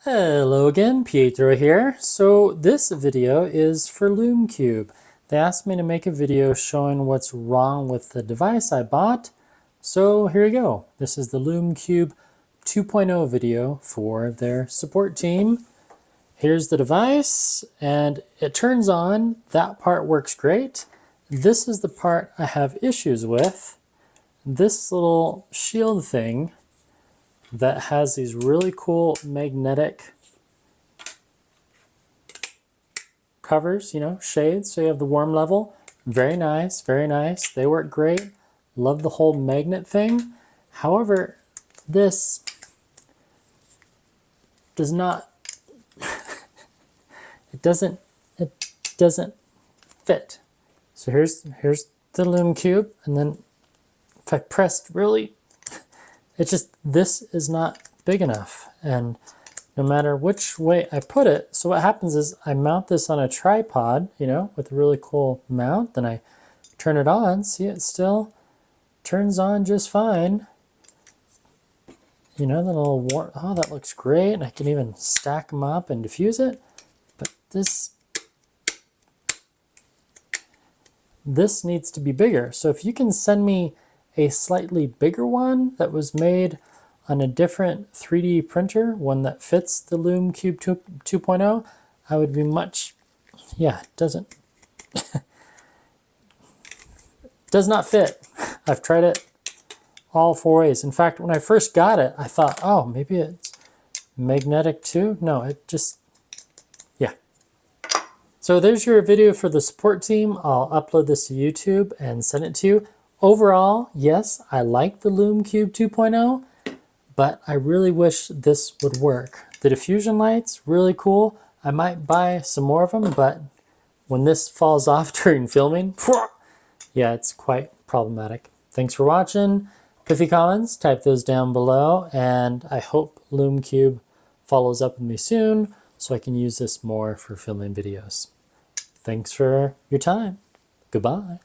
Hello again, Pietro here. So this video is for Lume Cube. They asked me to make a video showing what's wrong with the device I bought. So here you go. This is the Lume Cube 2.0 video for their support team. Here's the device and it turns on. That part works great. This is the part I have issues with. This little shield thing that has these really cool magnetic covers, shades, so you have the warm level. Very nice, very nice. They work great. Love the whole magnet thing. However, this does not, it doesn't fit. So here's the Lume Cube, and then if I pressed really, this is not big enough. And no matter which way I put it, so what happens is I mount this on a tripod, with a really cool mount, then I turn it on, see it still turns on just fine. The little warm, oh, that looks great. And I can even stack them up and diffuse it. But this needs to be bigger. So if you can send me a slightly bigger one that was made on a different 3D printer, one that fits the Lume Cube 2.0, I would be much, it does not fit. I've tried it all four ways. In fact, when I first got it, I thought, oh, maybe it's magnetic too. No, it just, So there's your video for the support team. I'll upload this to YouTube and send it to you. Overall, yes, I like the Lume Cube 2.0, but I really wish this would work. The diffusion lights, really cool. I might buy some more of them, but when this falls off during filming, it's quite problematic. Thanks for watching. Pithy comments, type those down below, and I hope Lume Cube follows up with me soon so I can use this more for filming videos. Thanks for your time. Goodbye.